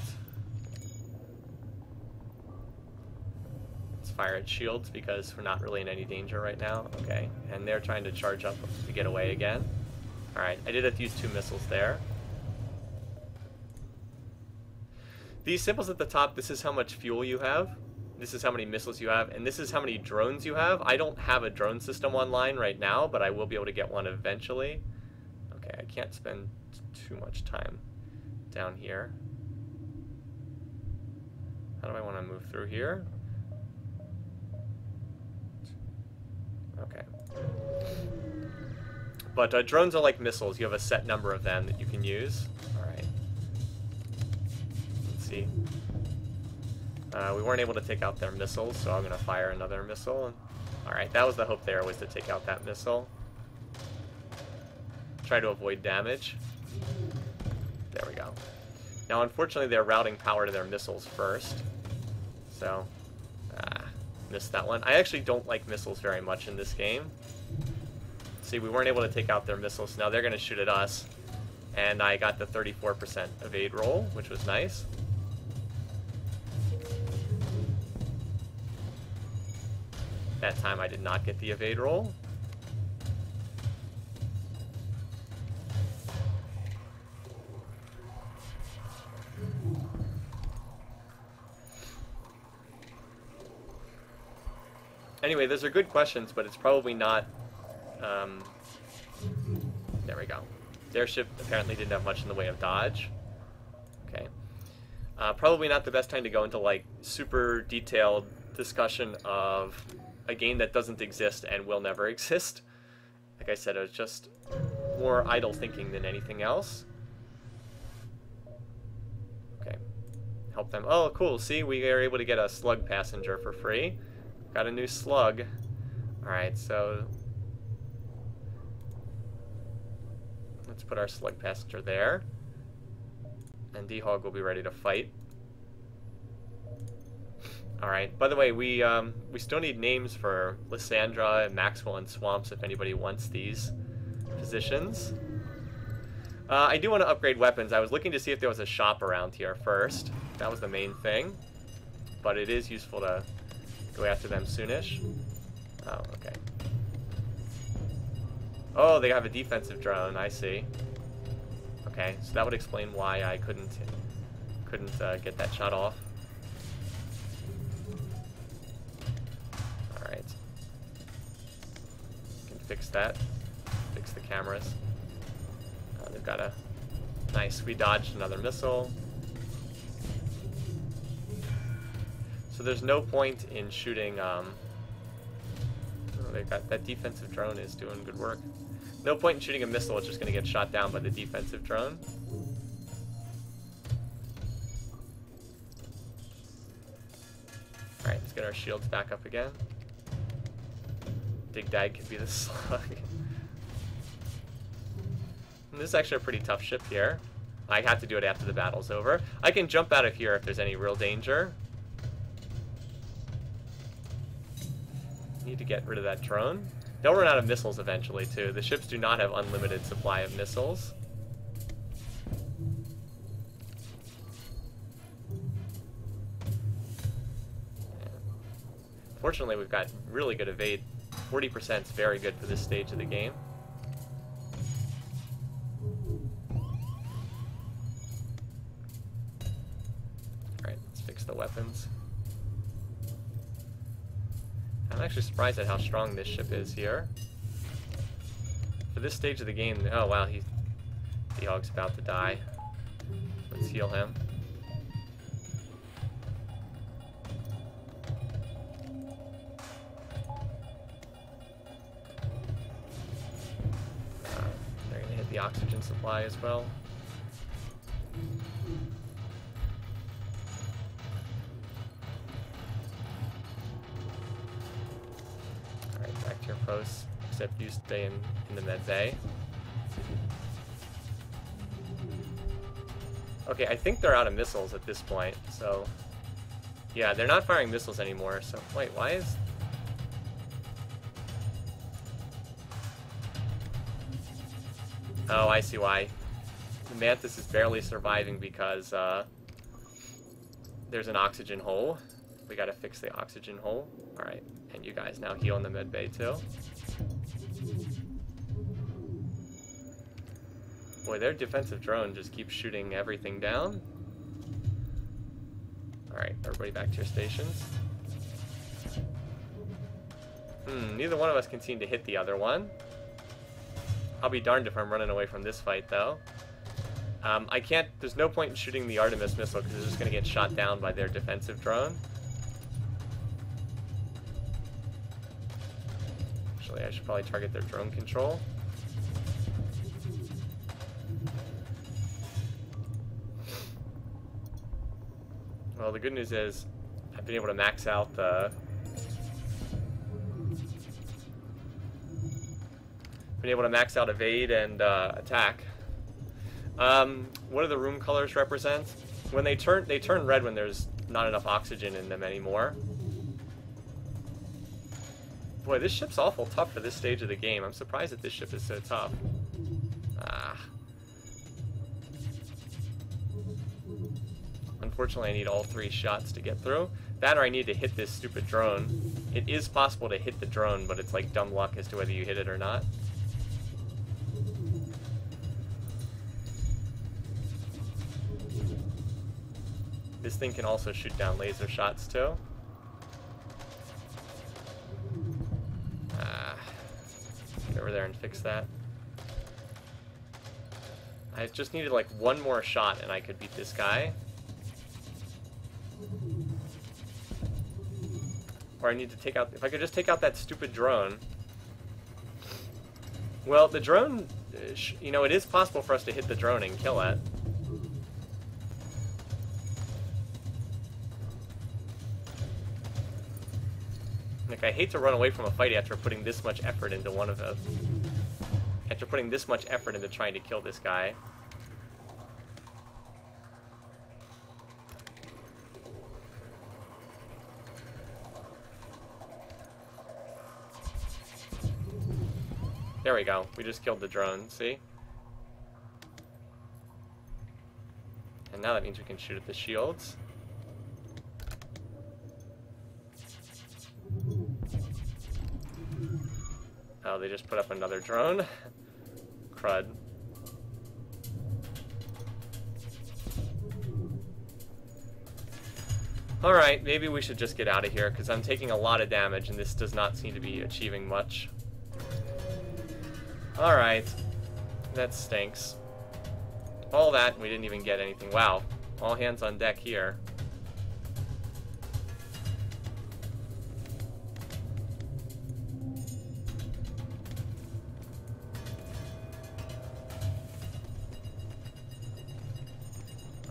Speaker 1: Fire at shields because we're not really in any danger right now. Okay, and they're trying to charge up to get away again. Alright, I did have to use 2 missiles there. These symbols at the top, this is how much fuel you have. This is how many missiles you have, and this is how many drones you have. I don't have a drone system online right now, but I will be able to get one eventually. Okay, I can't spend too much time down here. How do I want to move through here? Okay. But drones are like missiles. You have a set number of them that you can use. Alright. Let's see. We weren't able to take out their missiles, so I'm going to fire another missile. Alright, that was the hope there, was to take out that missile. Try to avoid damage. There we go. Now, unfortunately, they're routing power to their missiles first. So, missed that one. I actually don't like missiles very much in this game. See, we weren't able to take out their missiles, so now they're going to shoot at us. And I got the 34% evade roll, which was nice. That time I did not get the evade roll. Anyway, those are good questions, but it's probably not... there we go. Their ship apparently didn't have much in the way of dodge. Okay. Probably not the best time to go into, like, super detailed discussion of a game that doesn't exist and will never exist. Like I said, it was just more idle thinking than anything else. Okay. Help them. Oh, cool. See, we are able to get a slug passenger for free. Got a new slug. Alright, so let's put our slug passenger there. And D-Hog will be ready to fight. Alright, by the way, we still need names for Lysandra and Maxwell and Swamps if anybody wants these positions. I do want to upgrade weapons. I was looking to see if there was a shop around here first. That was the main thing. But it is useful to go after them soonish. Oh, okay. Oh, they have a defensive drone, I see. Okay, so that would explain why I couldn't get that shot off. Alright. Can fix that. Fix the cameras. They've got a... Nice, we dodged another missile. So there's no point in shooting, oh, they've got, that defensive drone is doing good work. No point in shooting a missile, it's just going to get shot down by the defensive drone. Alright, let's get our shields back up again. Dig Dag could be the slug. And this is actually a pretty tough ship here. I have to do it after the battle's over. I can jump out of here if there's any real danger. Need to get rid of that drone. They'll run out of missiles eventually, too. The ships do not have unlimited supply of missiles. Fortunately, we've got really good evade. 40% is very good for this stage of the game. Alright, let's fix the weapons. I'm actually surprised at how strong this ship is here. For this stage of the game, oh wow, the Hog's about to die. Let's heal him. They're gonna hit the oxygen supply as well. Back to your posts, except you stay in the med bay. Okay, I think they're out of missiles at this point, so... Yeah, they're not firing missiles anymore, so... Wait, why is... Oh, I see why. The Mantis is barely surviving because, there's an oxygen hole. We gotta fix the oxygen hole. Alright, and you guys now heal in the med bay too. Boy, their defensive drone just keeps shooting everything down. Alright, everybody back to your stations. Neither one of us can seem to hit the other one. I'll be darned if I'm running away from this fight, though. I can't... There's no point in shooting the Artemis missile because it's just going to get shot down by their defensive drone. Actually, I should probably target their drone control. Well, the good news is I've been able to max out the... evade and attack. What do the room colors represent? When they turn red when there's not enough oxygen in them anymore. Boy, this ship's awful tough for this stage of the game. I'm surprised that this ship is so tough. Unfortunately, I need all 3 shots to get through. That or I need to hit this stupid drone. It is possible to hit the drone, but it's like dumb luck as to whether you hit it or not. This thing can also shoot down laser shots too. Get over there and fix that. I just needed like one more shot and I could beat this guy. Or I need to take out... If I could just take out that stupid drone. Well, the drone... You know, it is possible for us to hit the drone and kill it. Like, I hate to run away from a fight after putting this much effort into one of them. After putting this much effort into trying to kill this guy. There we go. We just killed the drone, see? And now that means we can shoot at the shields. Oh, they just put up another drone? Crud. Alright, maybe we should just get out of here, because I'm taking a lot of damage, and this does not seem to be achieving much. Alright. That stinks. All that, and we didn't even get anything. Wow. All hands on deck here.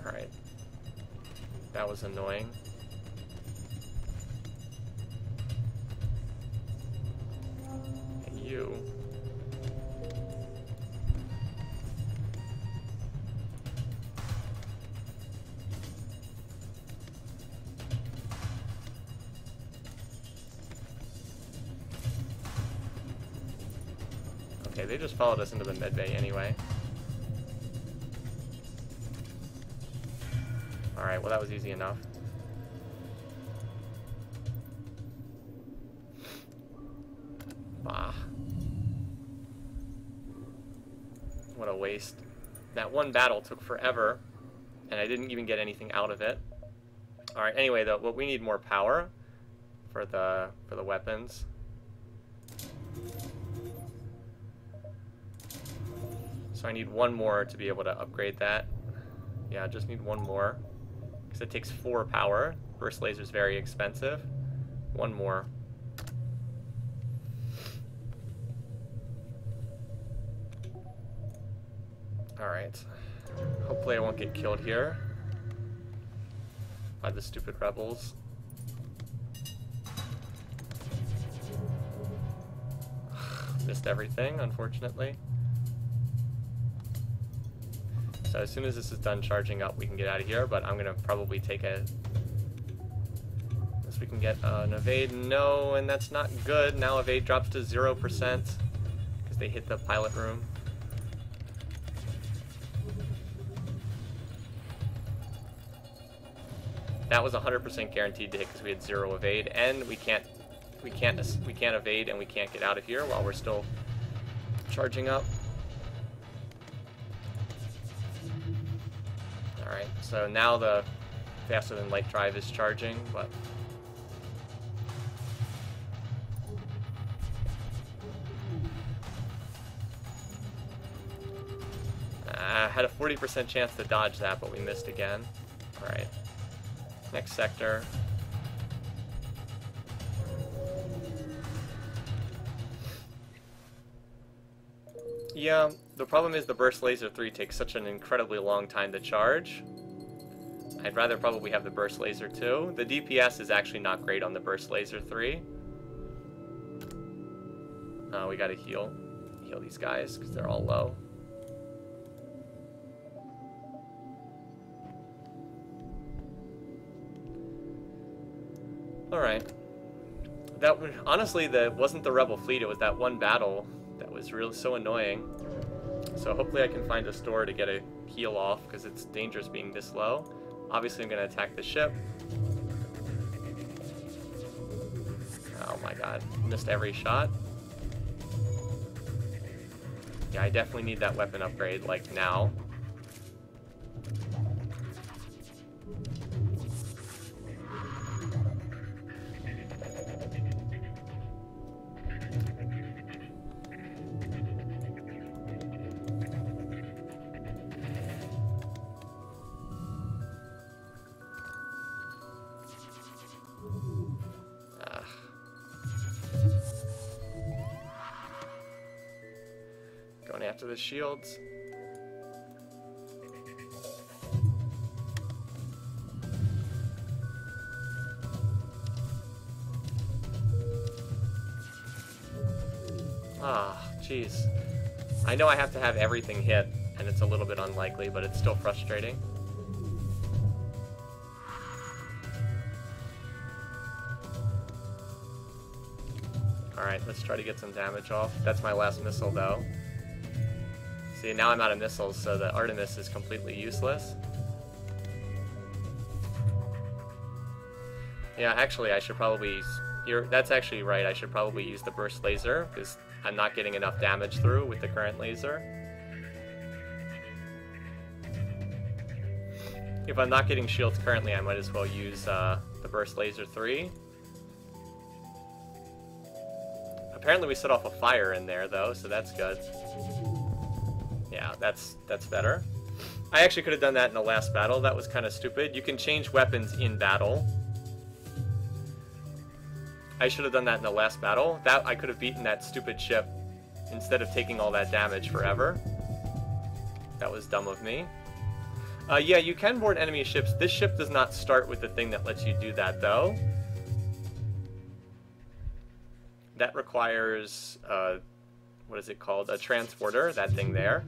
Speaker 1: Alright. That was annoying. And you. Okay, they just followed us into the medbay anyway. Alright, well that was easy enough. Bah. What a waste. That one battle took forever, and I didn't even get anything out of it. Alright, anyway though, what we need more power for the weapons. So I need one more to be able to upgrade that. Yeah, I just need one more. Because it takes 4 power. Burst laser is very expensive. One more. Alright. Hopefully I won't get killed here by the stupid rebels. Missed everything, unfortunately. So as soon as this is done charging up, we can get out of here, but I'm going to probably take a... Unless we can get an evade. No, and that's not good. Now evade drops to 0% because they hit the pilot room. That was 100% guaranteed to hit because we had 0 evade, and we can't evade, and we can't get out of here while we're still charging up. Alright, so now the faster than light drive is charging, but I had a 40% chance to dodge that, but we missed again. Alright, next sector. Yeah, the problem is the Burst Laser 3 takes such an incredibly long time to charge. I'd rather probably have the Burst Laser 2. The DPS is actually not great on the Burst Laser 3. We gotta heal these guys because they're all low. Alright. That honestly, that wasn't the Rebel fleet, it was that one battle that was really so annoying. So hopefully I can find a store to get a heal off, because it's dangerous being this low. Obviously I'm going to attack the ship. Oh my god, missed every shot. Yeah, I definitely need that weapon upgrade, like, now. Going after the shields. Ah, jeez. I know I have to have everything hit, and it's a little bit unlikely, but it's still frustrating. Alright, let's try to get some damage off. That's my last missile, though. See, now I'm out of missiles, so the Artemis is completely useless. Yeah, actually, I should probably... That's actually right, I should probably use the Burst Laser, because I'm not getting enough damage through with the current laser. If I'm not getting shields currently, I might as well use the Burst Laser 3. Apparently we set off a fire in there, though, so that's good. Yeah, that's better. I actually could have done that in the last battle. That was kind of stupid. You can change weapons in battle. I should have done that in the last battle. That I could have beaten that stupid ship instead of taking all that damage forever. That was dumb of me. Yeah, you can board enemy ships. This ship does not start with the thing that lets you do that, though. That requires, what is it called? A transporter, that thing there.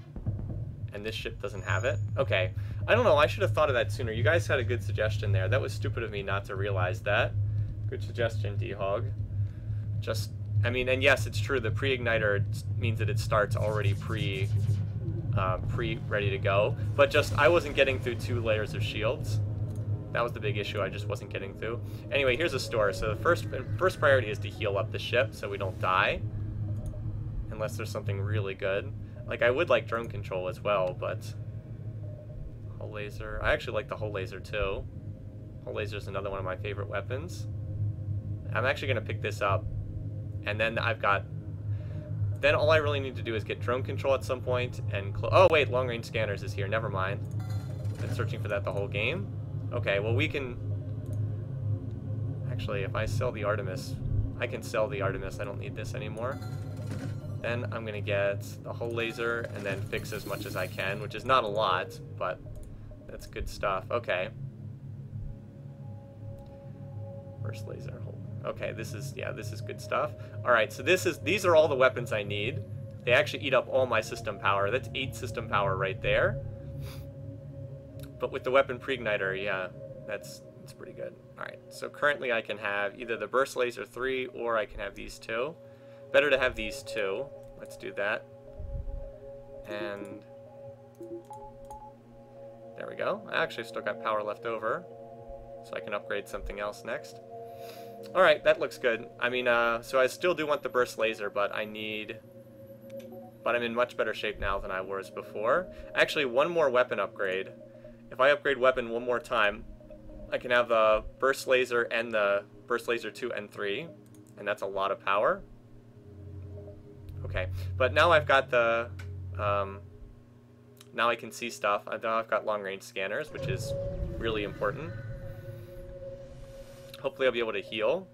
Speaker 1: And this ship doesn't have it. Okay. I don't know, I should have thought of that sooner. You guys had a good suggestion there. That was stupid of me not to realize that. Good suggestion, D-Hog. Just, I mean, and yes, it's true, the pre-igniter means that it starts already ready to go. But just, I wasn't getting through 2 layers of shields. That was the big issue, I just wasn't getting through. Anyway, here's a store. So the first priority is to heal up the ship so we don't die. Unless there's something really good. Like, I would like drone control as well, but... Hull laser. I actually like the hull laser too. Hull laser is another one of my favorite weapons. I'm actually going to pick this up. And then I've got... Then all I really need to do is get drone control at some point and... Oh, wait, long range scanners is here. Never mind. Been searching for that the whole game. Okay, well we can... Actually, if I sell the Artemis... I can sell the Artemis. I don't need this anymore. Then I'm going to get the hull laser and then fix as much as I can, which is not a lot, but that's good stuff. Okay. First laser. Okay, this is good stuff. Alright, so these are all the weapons I need. They actually eat up all my system power. That's 8 system power right there. But with the weapon pre-igniter, yeah, it's pretty good. Alright, so currently I can have either the Burst Laser 3 or I can have these 2. Better to have these 2. Let's do that. And there we go. I actually still got power left over, so I can upgrade something else next. Alright, that looks good. I mean, so I still do want the Burst Laser, but I'm in much better shape now than I was before. Actually, one more weapon upgrade. If I upgrade weapon one more time, I can have the Burst Laser and the Burst Laser 2 and 3, and that's a lot of power. Okay, but now I've got the, now I can see stuff. Now I've got long-range scanners, which is really important. Hopefully I'll be able to heal.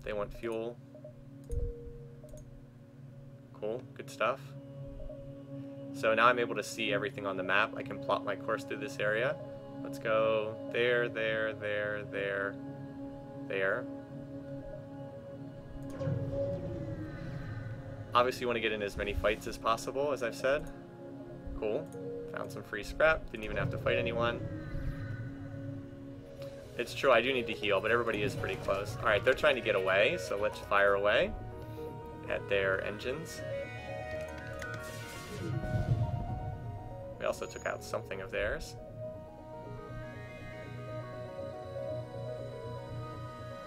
Speaker 1: They want fuel. Cool, good stuff. So now I'm able to see everything on the map. I can plot my course through this area. Let's go there, there, there, there, there. Obviously you want to get in as many fights as possible, as I've said. Cool. Found some free scrap. Didn't even have to fight anyone. It's true, I do need to heal, but everybody is pretty close. Alright, they're trying to get away, so let's fire away at their engines. We also took out something of theirs.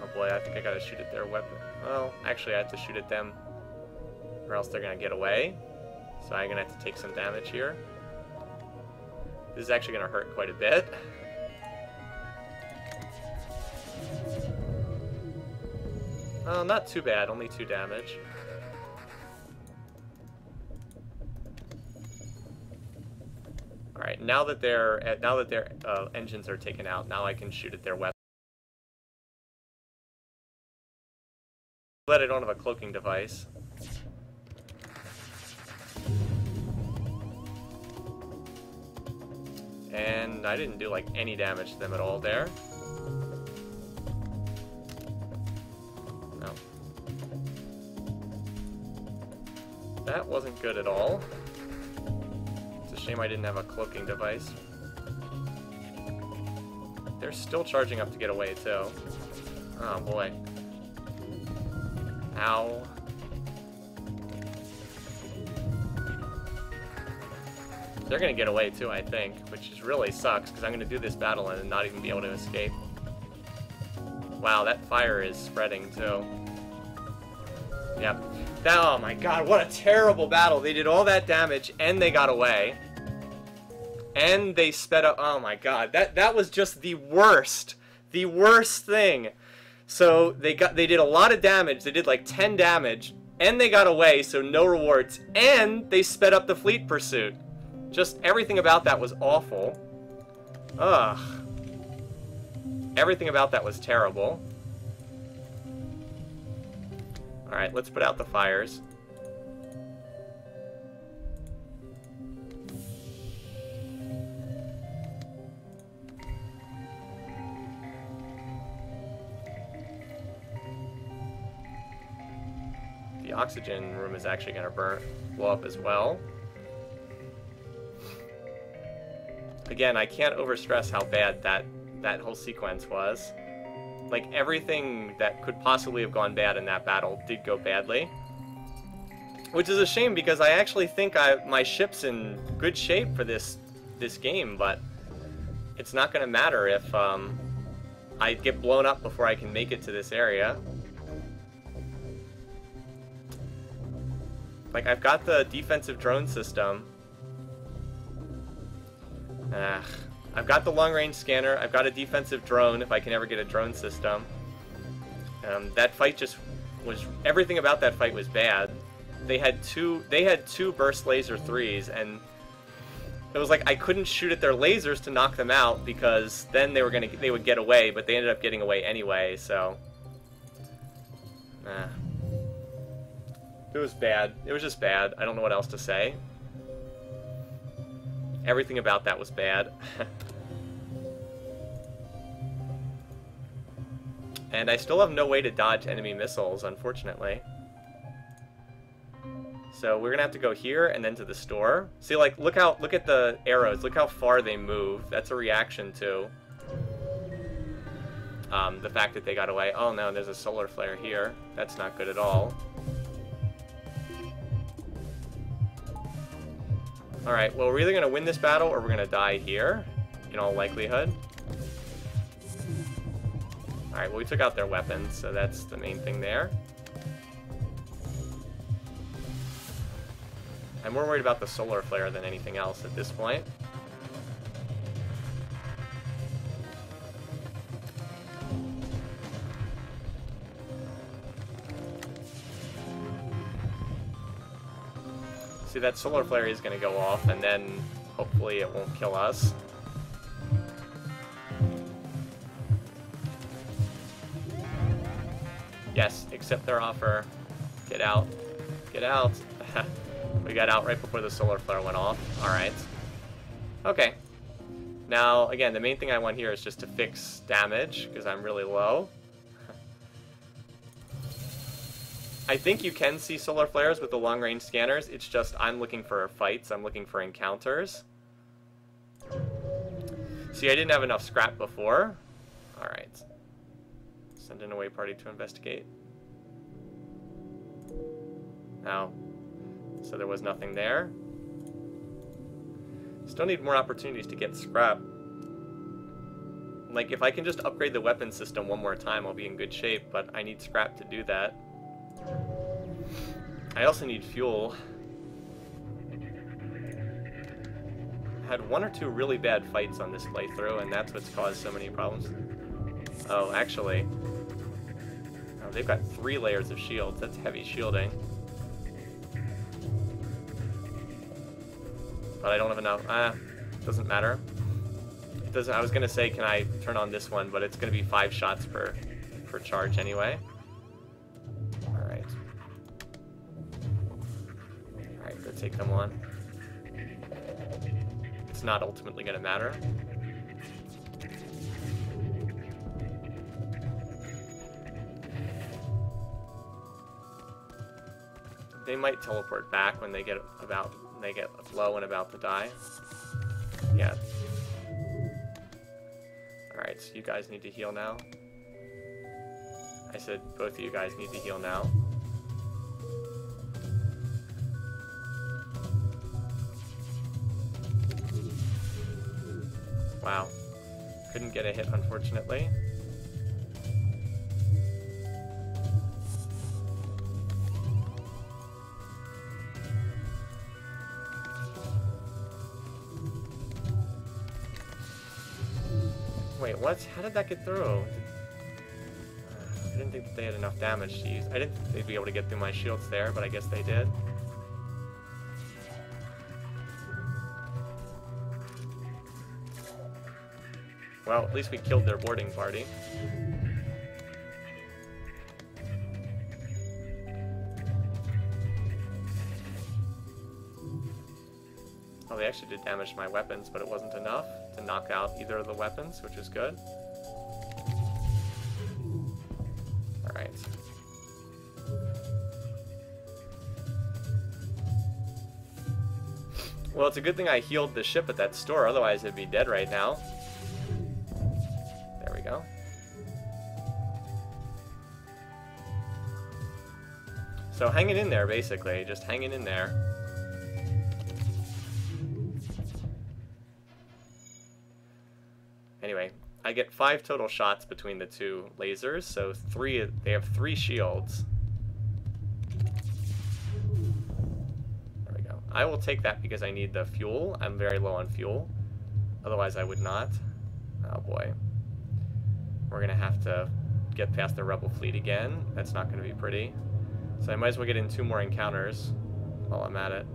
Speaker 1: Oh boy, I think I gotta shoot at their weapon. Well, actually I have to shoot at them, or else they're gonna get away. So I'm gonna have to take some damage here. This is actually gonna hurt quite a bit. Oh, not too bad, only 2 damage. Alright, now that their engines are taken out, now I can shoot at their weapons. But I don't have a cloaking device. And I didn't do like any damage to them at all there. No. That wasn't good at all. It's a shame I didn't have a cloaking device. They're still charging up to get away too. Oh boy. Ow. They're gonna get away too, I think, which is really sucks because I'm gonna do this battle and not even be able to escape. Wow, that fire is spreading too. Yep. Oh my god, what a terrible battle. They did all that damage and they got away. And they sped up. Oh my god, that was just the worst The worst thing. So they did a lot of damage. They did like 10 damage, and they got away, so no rewards, and they sped up the fleet pursuit. Just everything about that was awful. Ugh. Everything about that was terrible. Alright, let's put out the fires. The oxygen room is actually going to blow up as well. Again, I can't overstress how bad that whole sequence was. Like, everything that could possibly have gone bad in that battle did go badly. Which is a shame, because I actually think my ship's in good shape for this game, but it's not going to matter if I get blown up before I can make it to this area. Like, I've got the defensive drone system. I've got the long-range scanner. I've got a defensive drone, if I can ever get a drone system. That fight just was... Everything about that fight was bad. They had two burst laser 3s, and it was like I couldn't shoot at their lasers to knock them out, because then they would get away, but they ended up getting away anyway, so... It was bad. It was just bad. I don't know what else to say. Everything about that was bad. And I still have no way to dodge enemy missiles, unfortunately. So we're gonna have to go here and then to the store. See, like, look at the arrows. Look how far they move. That's a reaction to the fact that they got away. Oh no, there's a solar flare here. That's not good at all. Alright, well, we're either going to win this battle or we're going to die here, in all likelihood. Alright, well, we took out their weapons, so that's the main thing there. I'm more worried about the solar flare than anything else at this point. See, that solar flare is going to go off, and then hopefully it won't kill us. Yes, accept their offer. Get out. Get out. We got out right before the solar flare went off. Alright. Okay. Now, again, the main thing I want here is just to fix damage, because I'm really low. I think you can see solar flares with the long-range scanners. It's just I'm looking for fights. I'm looking for encounters. See, I didn't have enough scrap before. Alright. Send an away party to investigate. No. So there was nothing there. Still need more opportunities to get scrap. Like, if I can just upgrade the weapon system one more time, I'll be in good shape, but I need scrap to do that. I also need fuel. I had one or two really bad fights on this playthrough, and that's what's caused so many problems. Oh, actually... Oh, they've got 3 layers of shields. That's heavy shielding. But I don't have enough. Doesn't matter. It doesn't. I was gonna say, can I turn on this one, but it's gonna be 5 shots per charge anyway. Alright. Alright, go take them on. It's not ultimately gonna matter. They might teleport back when they get low and about to die. Yeah. Alright, so you guys need to heal now. I said both of you guys need to heal now. Wow. Couldn't get a hit, unfortunately. Wait, Wait, what? How did that get through? I didn't think that they had enough damage to use. I didn't think they'd be able to get through my shields there, but I guess they did. Well, at least we killed their boarding party. Oh, they actually did damage to my weapons, but it wasn't enough to knock out either of the weapons, which is good. Alright. Well, it's a good thing I healed the ship at that store, otherwise it'd be dead right now. There we go. So hanging in there, basically. Just hanging in there. Anyway, I get 5 total shots between the two lasers, so they have 3 shields. There we go. I will take that because I need the fuel. I'm very low on fuel. Otherwise I would not. Oh boy. We're gonna have to get past the rebel fleet again. That's not gonna be pretty. So I might as well get in 2 more encounters while I'm at it.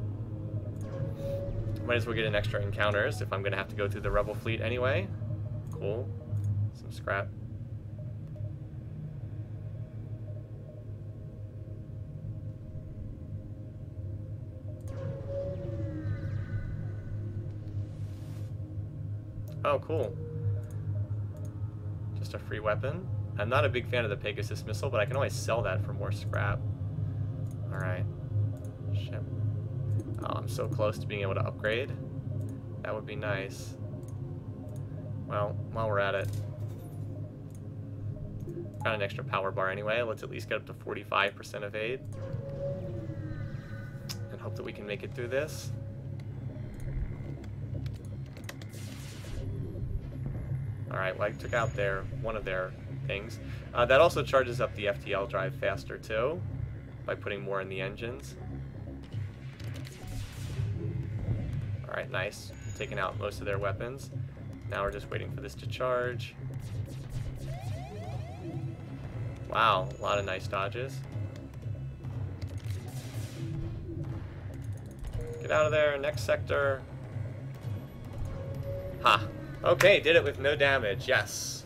Speaker 1: Might as well get in extra encounters if I'm gonna have to go through the rebel fleet anyway. Cool. Some scrap. Oh, cool. Just a free weapon. I'm not a big fan of the Pegasus missile, but I can always sell that for more scrap. Alright. Shit. Oh, I'm so close to being able to upgrade. That would be nice. Well, while we're at it, got an extra power bar anyway. Let's at least get up to 45% evade. And hope that we can make it through this. Alright, well I took out one of their things. That also charges up the FTL drive faster too, by putting more in the engines. Alright, nice. Taking out most of their weapons. Now we're just waiting for this to charge. Wow, a lot of nice dodges. Get out of there, next sector. Ha! Okay, did it with no damage, yes.